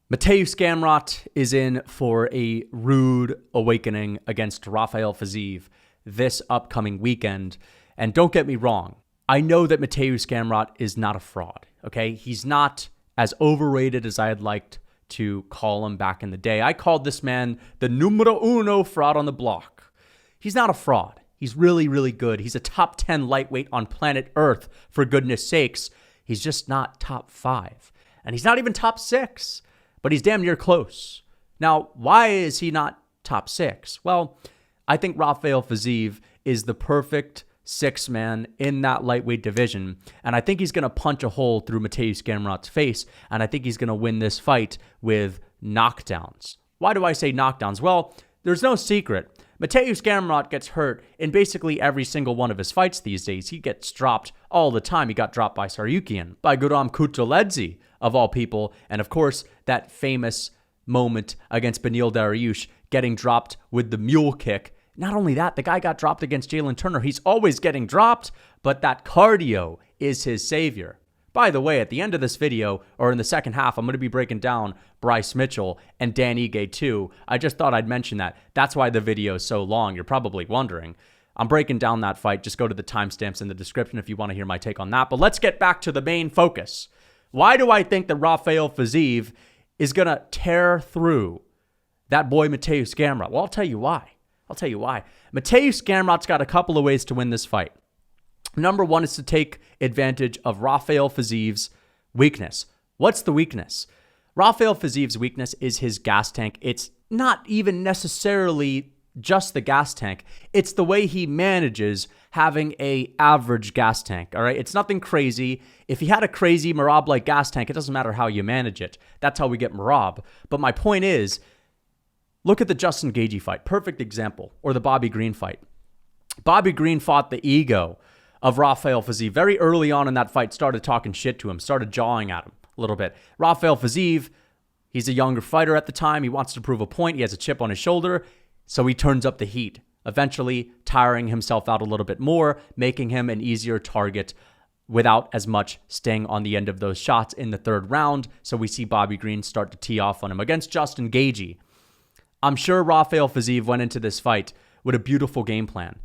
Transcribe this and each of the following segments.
Mateusz Gamrot is in for a rude awakening against Rafael Fiziev this upcoming weekend. And don't get me wrong, I know that Mateusz Gamrot is not a fraud, okay? He's not as overrated as I had liked to call him back in the day. I called this man the numero uno fraud on the block. He's not a fraud. He's really, really good. He's a top 10 lightweight on planet Earth, for goodness sakes. He's just not top 5. And he's not even top 6. But he's damn near close. Now, why is he not top 6? Well, I think Rafael Fiziev is the perfect 6 man in that lightweight division. And I think he's going to punch a hole through Mateusz Gamrot's face. And I think he's going to win this fight with knockdowns. Why do I say knockdowns? Well, there's no secret. Mateusz Gamrot gets hurt in basically every single one of his fights these days. He gets dropped all the time. He got dropped by Saryukian, by Guram Kutateladze, of all people. And of course, that famous moment against Beneil Dariush, getting dropped with the mule kick. Not only that, the guy got dropped against Jalin Turner. He's always getting dropped, but that cardio is his savior. By the way, at the end of this video, or in the second half, I'm going to be breaking down Bryce Mitchell and Dan Ige too. I just thought I'd mention that. That's why the video is so long. You're probably wondering. I'm breaking down that fight. Just go to the timestamps in the description if you want to hear my take on that. But let's get back to the main focus. Why do I think that Rafael Fiziev is going to tear through that boy Mateusz Gamrot? Well, I'll tell you why. Mateusz Gamrot's got a couple of ways to win this fight. Number one is to take advantage of Rafael Fiziev's weakness. What's the weakness? Rafael Fiziev's weakness is his gas tank. It's not even necessarily just the gas tank. It's the way he manages having a average gas tank, all right? It's nothing crazy. If he had a crazy Merab-like gas tank, it doesn't matter how you manage it. That's how we get Merab. But my point is, look at the Justin Gaethje fight. Perfect example. Or the Bobby Green fight. Bobby Green fought the ego of Rafael Fiziev very early on in that fight, started talking shit to him, started jawing at him a little bit. Rafael Fiziev, he's a younger fighter at the time. He wants to prove a point. He has a chip on his shoulder, so he turns up the heat, eventually tiring himself out a little bit more, making him an easier target without as much sting on the end of those shots in the third round. So we see Bobby Green start to tee off on him against Justin Gaethje. I'm sure Rafael Fiziev went into this fight with a beautiful game plan.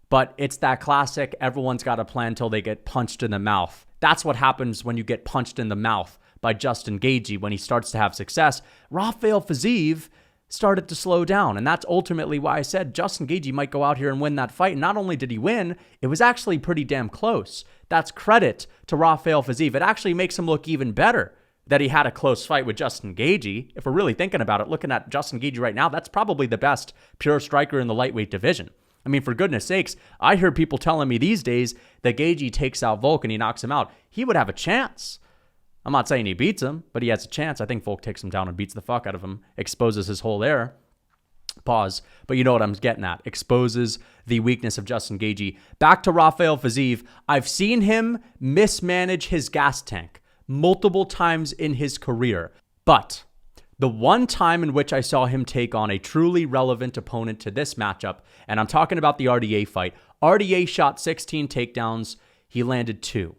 But it's that classic, everyone's got a plan until they get punched in the mouth. That's what happens when you get punched in the mouth by Justin Gaethje when he starts to have success. Rafael Fiziev started to slow down, and that's ultimately why I said Justin Gaethje might go out here and win that fight. And not only did he win, it was actually pretty damn close. That's credit to Rafael Fiziev. It actually makes him look even better that he had a close fight with Justin Gaethje. If we're really thinking about it, looking at Justin Gaethje right now, that's probably the best pure striker in the lightweight division. I mean, for goodness sakes, I hear people telling me these days that Gaethje takes out Volk and he knocks him out. He would have a chance. I'm not saying he beats him, but he has a chance. I think Volk takes him down and beats the fuck out of him, exposes his whole air. Pause. But you know what I'm getting at. Exposes the weakness of Justin Gaethje. Back to Rafael Fiziev. I've seen him mismanage his gas tank multiple times in his career. But the one time in which I saw him take on a truly relevant opponent to this matchup, and I'm talking about the RDA fight. RDA shot 16 takedowns. He landed 2.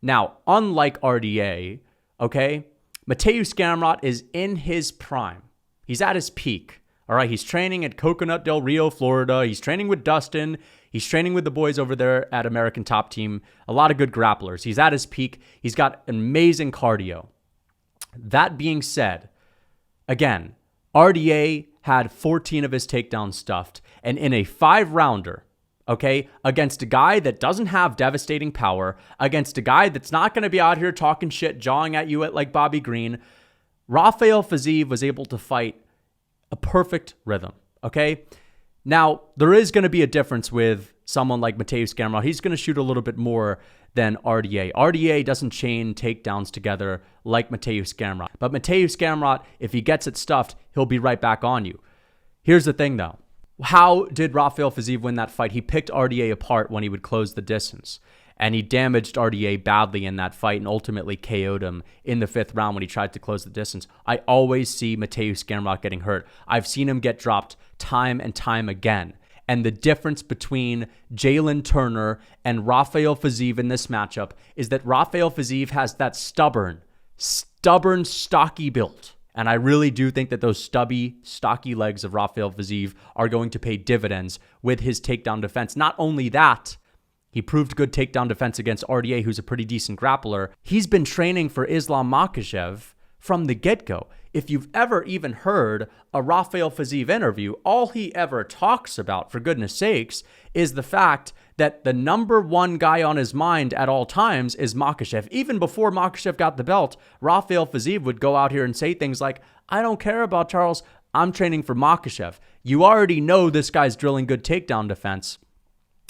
Now, unlike RDA, okay, Mateusz Gamrot is in his prime. He's at his peak. All right, he's training at Coconut del Rio, Florida. He's training with Dustin. He's training with the boys over there at American Top Team. A lot of good grapplers. He's at his peak. He's got amazing cardio. That being said, again, RDA had 14 of his takedowns stuffed. And in a 5-rounder, okay, against a guy that doesn't have devastating power, against a guy that's not going to be out here talking shit, jawing at you like Bobby Green, Rafael Fiziev was able to fight a perfect rhythm, okay? Now, there is going to be a difference with someone like Mateusz Gamrot. He's going to shoot a little bit more than RDA. RDA doesn't chain takedowns together like Mateusz Gamrot. But Mateusz Gamrot, if he gets it stuffed, he'll be right back on you. Here's the thing, though. How did Rafael Fiziev win that fight? He picked RDA apart when he would close the distance. And he damaged RDA badly in that fight and ultimately KO'd him in the 5th round when he tried to close the distance. I always see Mateusz Gamrot getting hurt. I've seen him get dropped time and time again. And the difference between Jalin Turner and Rafael Fiziev in this matchup is that Rafael Fiziev has that stubborn, stocky build. And I really do think that those stubby, stocky legs of Rafael Fiziev are going to pay dividends with his takedown defense. Not only that, he proved good takedown defense against RDA, who's a pretty decent grappler. He's been training for Islam Makhachev from the get-go. If you've ever even heard a Rafael Fiziev interview, all he ever talks about, for goodness sakes, is the fact that the number one guy on his mind at all times is Makhachev. Even before Makhachev got the belt, Rafael Fiziev would go out here and say things like, I don't care about Charles, I'm training for Makhachev. You already know this guy's drilling good takedown defense.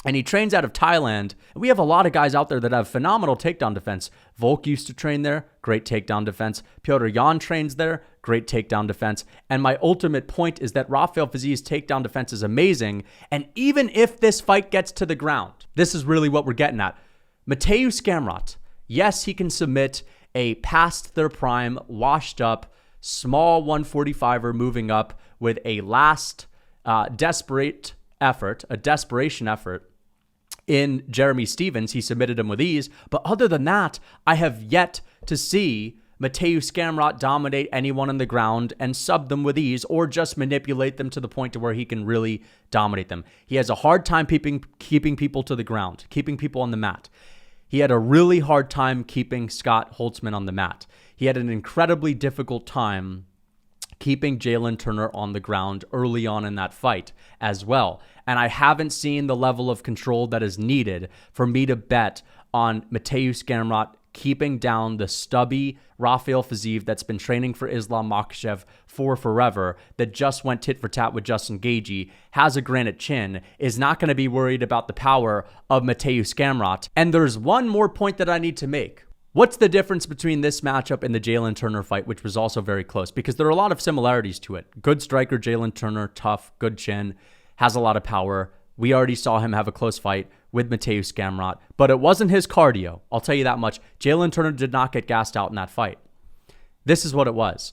And he trains out of Thailand. We have a lot of guys out there that have phenomenal takedown defense. Volk used to train there, great takedown defense. Petr Yan trains there, great takedown defense. And my ultimate point is that Rafael Fiziev's takedown defense is amazing. And even if this fight gets to the ground, this is really what we're getting at. Mateusz Gamrot, yes, he can submit a past their prime, washed up, small 145er moving up with a last desperation effort in Jeremy Stephens. He submitted him with ease. But other than that, I have yet to see Mateusz Gamrot dominate anyone on the ground and sub them with ease, or just manipulate them to the point to where he can really dominate them. He has a hard time keeping people to the ground, keeping people on the mat. He had a really hard time keeping Scott Holtzman on the mat. He had an incredibly difficult time keeping Jalin Turner on the ground early on in that fight as well. And I haven't seen the level of control that is needed for me to bet on Mateusz Gamrot keeping down the stubby Rafael Fiziev that's been training for Islam Makhachev for forever, that just went tit for tat with Justin Gaethje, has a granite chin, is not going to be worried about the power of Mateusz Gamrot. And there's one more point that I need to make. What's the difference between this matchup and the Jalin Turner fight, which was also very close? Because there are a lot of similarities to it. Good striker, Jalin Turner, tough, good chin, has a lot of power. We already saw him have a close fight with Mateusz Gamrot, but it wasn't his cardio. I'll tell you that much. Jalin Turner did not get gassed out in that fight. This is what it was.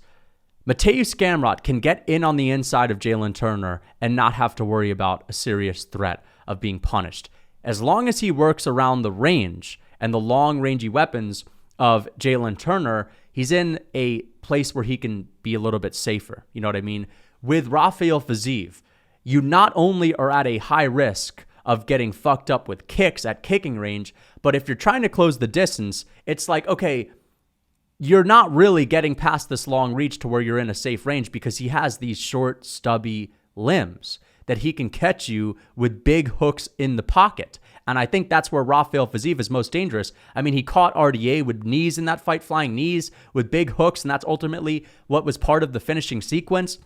Mateusz Gamrot can get in on the inside of Jalin Turner and not have to worry about a serious threat of being punished. As long as he works around the range and the long rangy weapons of Jalin Turner, he's in a place where he can be a little bit safer. You know what I mean? With Rafael Fiziev, you not only are at a high risk of getting fucked up with kicks at kicking range, but if you're trying to close the distance, it's like, okay, you're not really getting past this long reach to where you're in a safe range, because he has these short, stubby limbs that he can catch you with big hooks in the pocket. And I think that's where Rafael Fiziev is most dangerous. I mean, he caught RDA with knees in that fight, flying knees with big hooks, and that's ultimately what was part of the finishing sequence.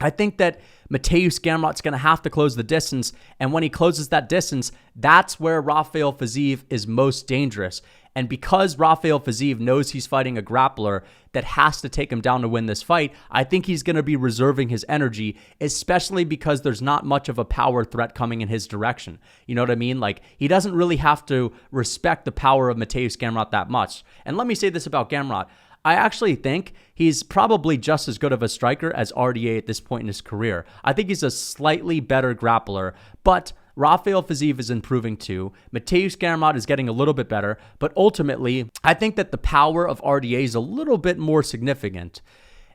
I think that Mateusz Gamrot's going to have to close the distance, and when he closes that distance, that's where Rafael Fiziev is most dangerous. And because Rafael Fiziev knows he's fighting a grappler that has to take him down to win this fight, I think he's going to be reserving his energy, especially because there's not much of a power threat coming in his direction. You know what I mean? Like, he doesn't really have to respect the power of Mateusz Gamrot that much. And let me say this about Gamrot. I actually think he's probably just as good of a striker as RDA at this point in his career. I think he's a slightly better grappler, but Rafael Fiziev is improving too. Mateusz Gamrot is getting a little bit better, but ultimately, I think that the power of RDA is a little bit more significant.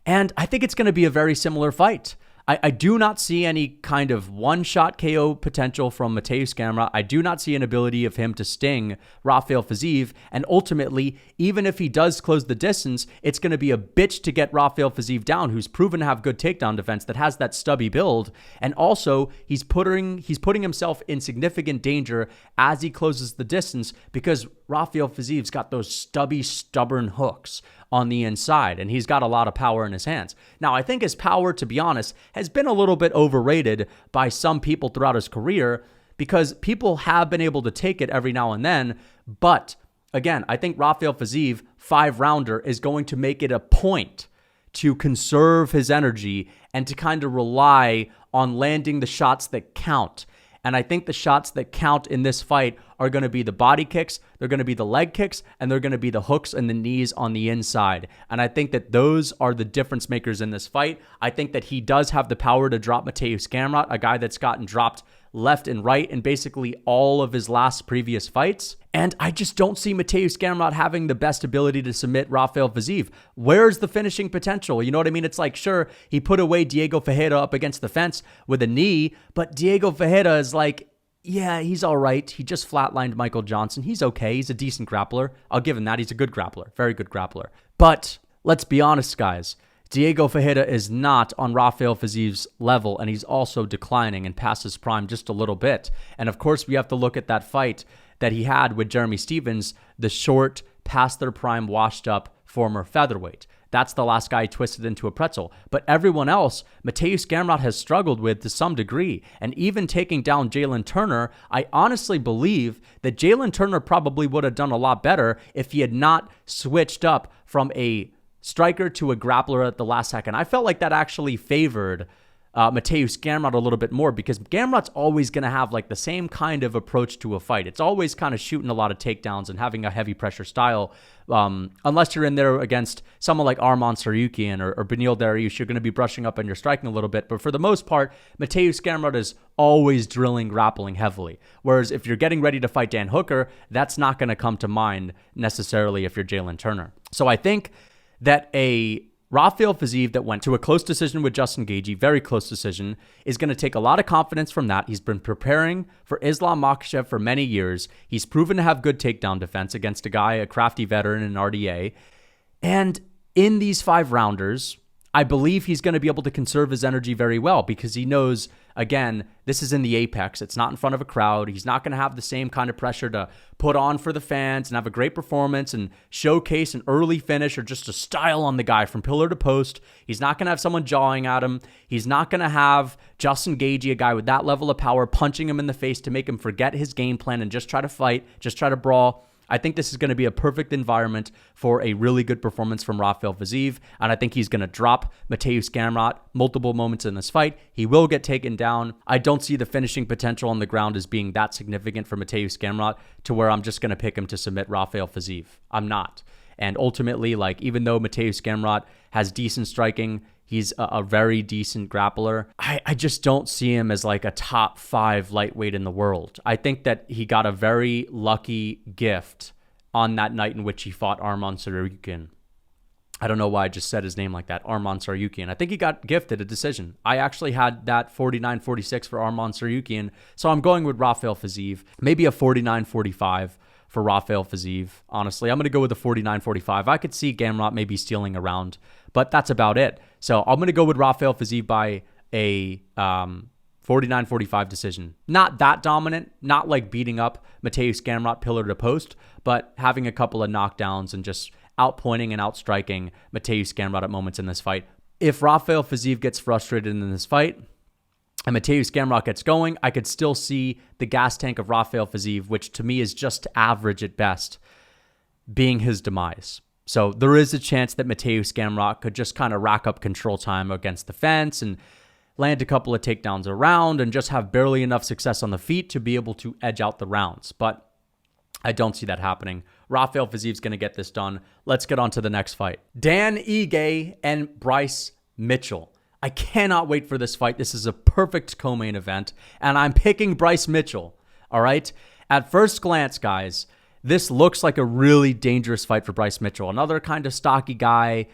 And I think it's going to be a very similar fight. I do not see any kind of one-shot KO potential from Mateusz Gamrot. I do not see an ability of him to sting Rafael Fiziev. And ultimately, even if he does close the distance, it's going to be a bitch to get Rafael Fiziev down, who's proven to have good takedown defense, that has that stubby build. And also, he's putting himself in significant danger as he closes the distance, because Rafael Fiziev's got those stubby, stubborn hooks on the inside, and he's got a lot of power in his hands. Now, I think his power, to be honest, has been a little bit overrated by some people throughout his career, because people have been able to take it every now and then. But again, I think Rafael Fiziev, 5-rounder, is going to make it a point to conserve his energy and to kind of rely on landing the shots that count. And I think the shots that count in this fight are are going to be the body kicks, they're going to be the leg kicks, and they're going to be the hooks and the knees on the inside. And I think that those are the difference makers in this fight. I think that he does have the power to drop Mateusz Gamrot, a guy that's gotten dropped left and right in basically all of his last previous fights. And I just don't see Mateusz Gamrot having the best ability to submit Rafael Fiziev. Where's the finishing potential? You know what I mean? It's like, sure, he put away Diego Ferreira up against the fence with a knee, but Diego Ferreira is like, yeah, he's all right. He just flatlined Michael Johnson. He's okay. He's a decent grappler. I'll give him that. He's a good grappler. Very good grappler. But let's be honest, guys. Diego Ferreira is not on Rafael Fiziev's level, and he's also declining and past his prime just a little bit. And of course, we have to look at that fight that he had with Jeremy Stephens, the short, past their prime, washed up former featherweight. That's the last guy twisted into a pretzel. But everyone else, Mateusz Gamrot has struggled with to some degree. And even taking down Jalin Turner, I honestly believe that Jalin Turner probably would have done a lot better if he had not switched up from a striker to a grappler at the last second. I felt like that actually favored Mateusz Gamrot a little bit more, because Gamrot's always going to have like the same kind of approach to a fight. It's always kind of shooting a lot of takedowns and having a heavy pressure style. Unless you're in there against someone like Arman Tsarukyan or Beneil Dariush, you're going to be brushing up and you're striking a little bit. But for the most part, Mateusz Gamrot is always drilling grappling heavily. Whereas if you're getting ready to fight Dan Hooker, that's not going to come to mind necessarily if you're Jalin Turner. So I think that a Rafael Fiziev that went to a close decision with Justin Gaethje, very close decision, is going to take a lot of confidence from that. He's been preparing for Islam Makhachev for many years. He's proven to have good takedown defense against a guy, a crafty veteran in RDA. And in these 5 rounders, I believe he's going to be able to conserve his energy very well, because he knows, again, this is in the apex. It's not in front of a crowd. He's not going to have the same kind of pressure to put on for the fans and have a great performance and showcase an early finish or just a style on the guy from pillar to post. He's not going to have someone jawing at him. He's not going to have Justin Gaethje, a guy with that level of power, punching him in the face to make him forget his game plan and just try to fight, just try to brawl. I think this is going to be a perfect environment for a really good performance from Rafael Fiziev, and I think he's going to drop Mateusz Gamrot multiple moments in this fight. He will get taken down. I don't see the finishing potential on the ground as being that significant for Mateusz Gamrot to where I'm just going to pick him to submit Rafael Fiziev. I'm not. And ultimately, like, even though Mateusz Gamrot has decent striking, he's a very decent grappler, I just don't see him as like a top 5 lightweight in the world. I think that he got a very lucky gift on that night in which he fought Arman Tsarukyan. I don't know why I just said his name like that, Arman Tsarukyan. I think he got gifted a decision. I actually had that 49-46 for Arman Tsarukyan, so I'm going with Rafael Fiziev. Maybe a 49-45 for Rafael Fiziev. Honestly, I'm going to go with a 49-45. I could see Gamrot maybe stealing around, but that's about it. So I'm going to go with Rafael Fiziev by a 49-45 decision. Not that dominant, not like beating up Mateusz Gamrot pillar to post, but having a couple of knockdowns and just outpointing and outstriking Mateusz Gamrot at moments in this fight. If Rafael Fiziev gets frustrated in this fight and Mateusz Gamrot gets going, I could still see the gas tank of Rafael Fiziev, which to me is just average at best, being his demise. So there is a chance that Mateusz Gamrot could just kind of rack up control time against the fence and land a couple of takedowns around and just have barely enough success on the feet to be able to edge out the rounds. But I don't see that happening. Rafael Fiziev's going to get this done. Let's get on to the next fight. Dan Ige and Bryce Mitchell. I cannot wait for this fight. This is a perfect co-main event, and I'm picking Bryce Mitchell, all right? At first glance, guys, this looks like a really dangerous fight for Bryce Mitchell. Another kind of stocky guy,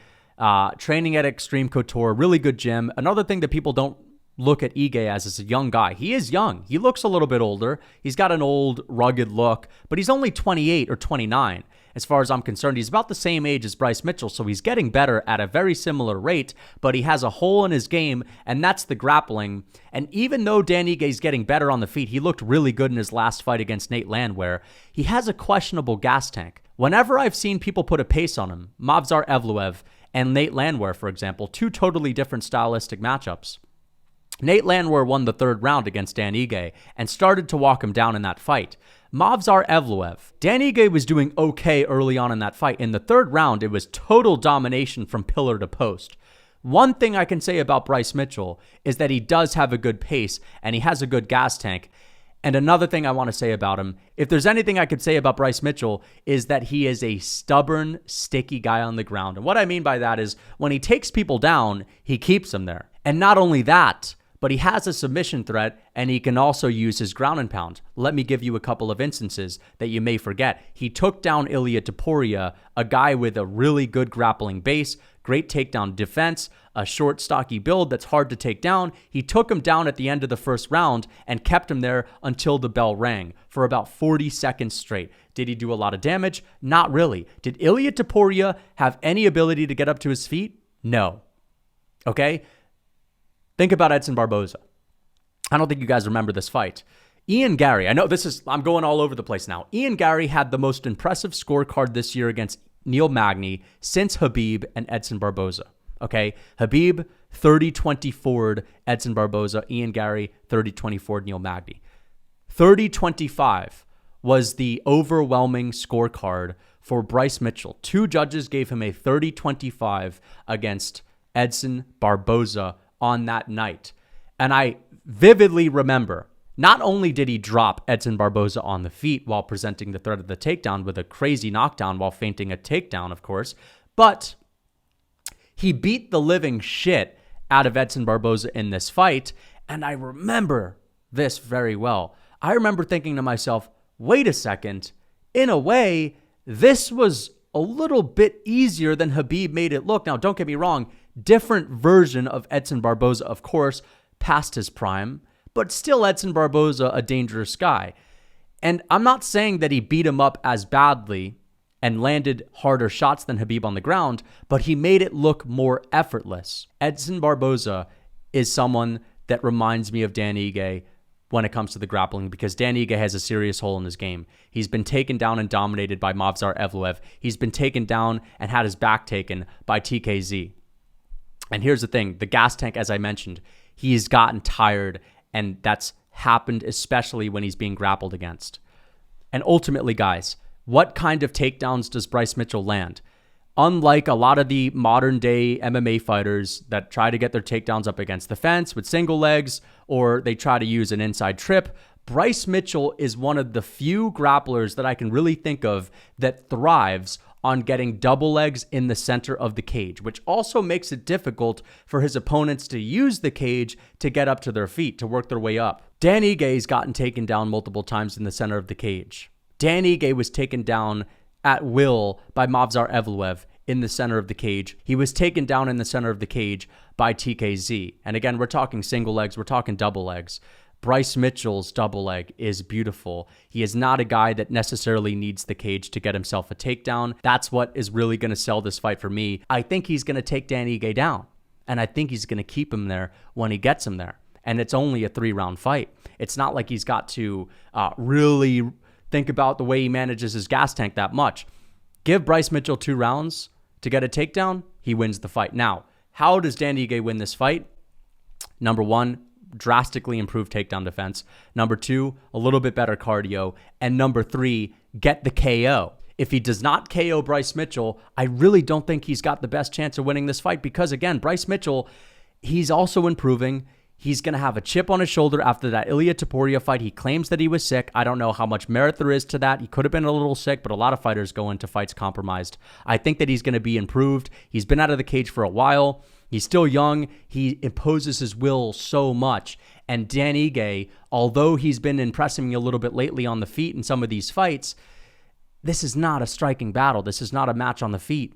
training at Extreme Couture, really good gym. Another thing that people don't look at Ige as is a young guy. He is young. He looks a little bit older. He's got an old, rugged look, but he's only 28 or 29. As far as I'm concerned, he's about the same age as Bryce Mitchell, so he's getting better at a very similar rate, but he has a hole in his game, and that's the grappling. And even though Dan Ige is getting better on the feet, he looked really good in his last fight against Nate Landwehr, he has a questionable gas tank. Whenever I've seen people put a pace on him, Movsar Evloev and Nate Landwehr, for example, 2 totally different stylistic matchups, Nate Landwehr won the 3rd round against Dan Ige and started to walk him down in that fight. Movsar Evloev, Dan Ige was doing okay early on in that fight. In the 3rd round, it was total domination from pillar to post. One thing I can say about Bryce Mitchell is that he does have a good pace and he has a good gas tank. And another thing I want to say about him, if there's anything I could say about Bryce Mitchell, is that he is a stubborn, sticky guy on the ground. And what I mean by that is when he takes people down, he keeps them there. And not only that, but he has a submission threat, and he can also use his ground and pound. Let me give you a couple of instances that you may forget. He took down Ilia Topuria, a guy with a really good grappling base, great takedown defense, a short, stocky build that's hard to take down. He took him down at the end of the first round and kept him there until the bell rang for about 40 seconds straight. Did he do a lot of damage? Not really. Did Ilia Topuria have any ability to get up to his feet? No. Okay? Think about Edson Barboza. I don't think you guys remember this fight. Ian Gary, I'm going all over the place now. Ian Gary had the most impressive scorecard this year against Neil Magny since Khabib and Edson Barboza. Okay? Khabib, 30-24'd Edson Barboza. Ian Gary, 30-24'd Neil Magny. 30-25 was the overwhelming scorecard for Bryce Mitchell. Two judges gave him a 30-25 against Edson Barboza on that night. And I vividly remember, not only did he drop Edson Barboza on the feet while presenting the threat of the takedown with a crazy knockdown while feinting a takedown, of course, but he beat the living shit out of Edson Barboza in this fight. And I remember this very well. I remember thinking to myself, wait a second, in a way, this was a little bit easier than Khabib made it look. Now, don't get me wrong, different version of Edson Barboza, of course, past his prime, but still Edson Barboza, a dangerous guy. And I'm not saying that he beat him up as badly and landed harder shots than Khabib on the ground, but he made it look more effortless. Edson Barboza is someone that reminds me of Dan Ige when it comes to the grappling, because Dan Ige has a serious hole in his game. He's been taken down and dominated by Movsar Evloev. He's been taken down and had his back taken by TKZ. And here's the thing, the gas tank, as I mentioned, he's gotten tired, and that's happened especially when he's being grappled against. And ultimately, guys, what kind of takedowns does Bryce Mitchell land? Unlike a lot of the modern day MMA fighters that try to get their takedowns up against the fence with single legs, or they try to use an inside trip, Bryce Mitchell is one of the few grapplers that I can really think of that thrives on getting double legs in the center of the cage, which also makes it difficult for his opponents to use the cage to get up to their feet, to work their way up. Dan Ige's gotten taken down multiple times in the center of the cage. Dan Ige was taken down at will by Movsar Evloev in the center of the cage. He was taken down in the center of the cage by TKZ. And again, we're talking single legs, we're talking double legs. Bryce Mitchell's double leg is beautiful. He is not a guy that necessarily needs the cage to get himself a takedown. That's what is really going to sell this fight for me. I think he's going to take Dan Ige down, and I think he's going to keep him there when he gets him there. And it's only a 3-round fight. It's not like he's got to really think about the way he manages his gas tank that much. Give Bryce Mitchell 2 rounds to get a takedown, he wins the fight. Now, how does Dan Ige win this fight? Number 1, drastically improved takedown defense. Number 2, a little bit better cardio. And number 3, get the KO. If he does not KO Bryce Mitchell, I really don't think he's got the best chance of winning this fight because, again, Bryce Mitchell, he's also improving. He's going to have a chip on his shoulder after that Ilia Topuria fight. He claims that he was sick. I don't know how much merit there is to that. He could have been a little sick, but a lot of fighters go into fights compromised. I think that he's going to be improved. He's been out of the cage for a while. He's still young. He imposes his will so much. And Dan Ige, although he's been impressing me a little bit lately on the feet in some of these fights, this is not a striking battle. This is not a match on the feet.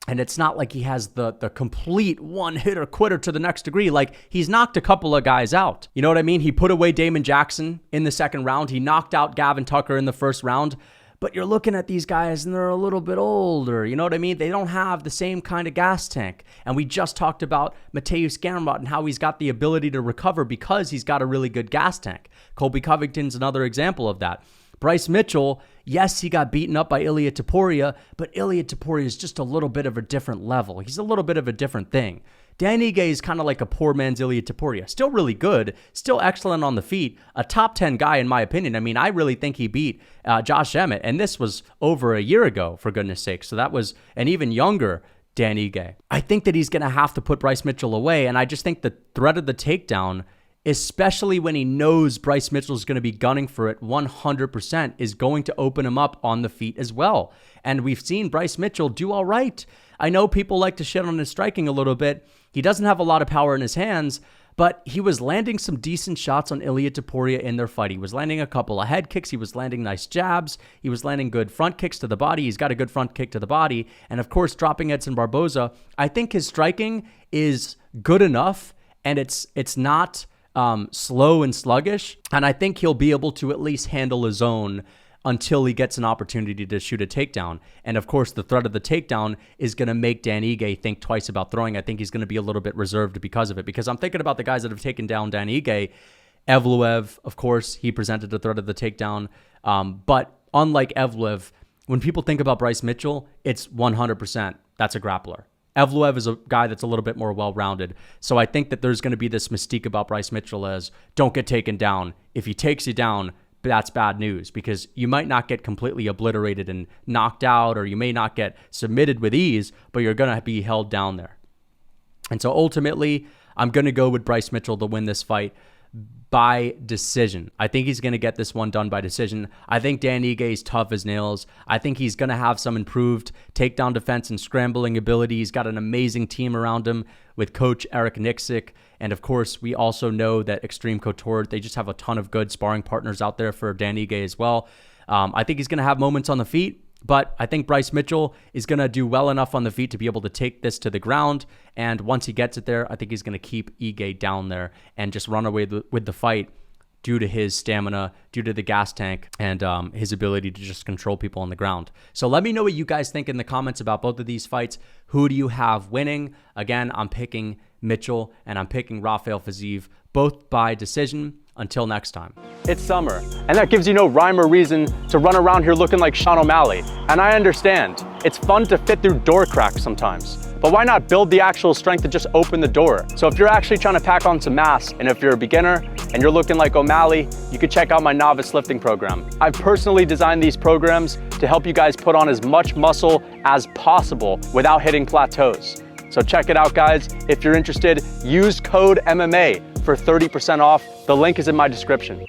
And it's not like he has the complete one-hitter quitter to the next degree. Like, he's knocked a couple of guys out. You know what I mean? He put away Damon Jackson in the second round. He knocked out Gavin Tucker in the first round. But you're looking at these guys, and they're a little bit older. You know what I mean? They don't have the same kind of gas tank. And we just talked about Mateusz Gamrot and how he's got the ability to recover because he's got a really good gas tank. Colby Covington's another example of that. Bryce Mitchell, yes, he got beaten up by Ilia Topuria, but Ilia Topuria is just a little bit of a different level. He's a little bit of a different thing. Dan Ige is kind of like a poor man's Ilia Topuria. Still really good, still excellent on the feet, a top 10 guy in my opinion. I mean, I really think he beat Josh Emmett, and this was over a year ago, for goodness sake. So that was an even younger Dan Ige. I think that he's going to have to put Bryce Mitchell away, and I just think the threat of the takedown especially when he knows Bryce Mitchell is going to be gunning for it 100%, is going to open him up on the feet as well. And we've seen Bryce Mitchell do all right. I know people like to shit on his striking a little bit. He doesn't have a lot of power in his hands, but he was landing some decent shots on Ilia Topuria in their fight. He was landing a couple of head kicks. He was landing nice jabs. He was landing good front kicks to the body. He's got a good front kick to the body. And of course, dropping Edson Barboza. I think his striking is good enough, and it's not slow and sluggish. And I think he'll be able to at least handle his own until he gets an opportunity to shoot a takedown. And of course, the threat of the takedown is going to make Dan Ige think twice about throwing. I think he's going to be a little bit reserved because of it, because I'm thinking about the guys that have taken down Dan Ige. Evloev, of course, he presented the threat of the takedown. But unlike Evloev, when people think about Bryce Mitchell, it's 100%. That's a grappler. Evloev is a guy that's a little bit more well-rounded. So I think that there's going to be this mystique about Bryce Mitchell as, don't get taken down. If he takes you down, that's bad news, because you might not get completely obliterated and knocked out, or you may not get submitted with ease, but you're going to be held down there. And so ultimately, I'm going to go with Bryce Mitchell to win this fight by decision. I think he's going to get this one done by decision. I think Dan Ige is tough as nails. I think he's going to have some improved takedown defense and scrambling ability. He's got an amazing team around him with coach Eric Nixick. And of course, we also know that Extreme Couture, they just have a ton of good sparring partners out there for Dan Ige as well. I think he's going to have moments on the feet, but I think Bryce Mitchell is going to do well enough on the feet to be able to take this to the ground. And once he gets it there, I think he's going to keep Ige down there and just run away with the fight due to his stamina, due to the gas tank, and his ability to just control people on the ground. So let me know what you guys think in the comments about both of these fights. Who do you have winning? Again, I'm picking Mitchell, and I'm picking Rafael Fiziev, both by decision. Until next time. It's summer, and that gives you no rhyme or reason to run around here looking like Sean O'Malley. And I understand, it's fun to fit through door cracks sometimes. But why not build the actual strength to just open the door? So if you're actually trying to pack on some mass, and if you're a beginner and you're looking like O'Malley, you could check out my novice lifting program. I've personally designed these programs to help you guys put on as much muscle as possible without hitting plateaus. So check it out, guys. If you're interested, use code MMA for 30% off. The link is in my description.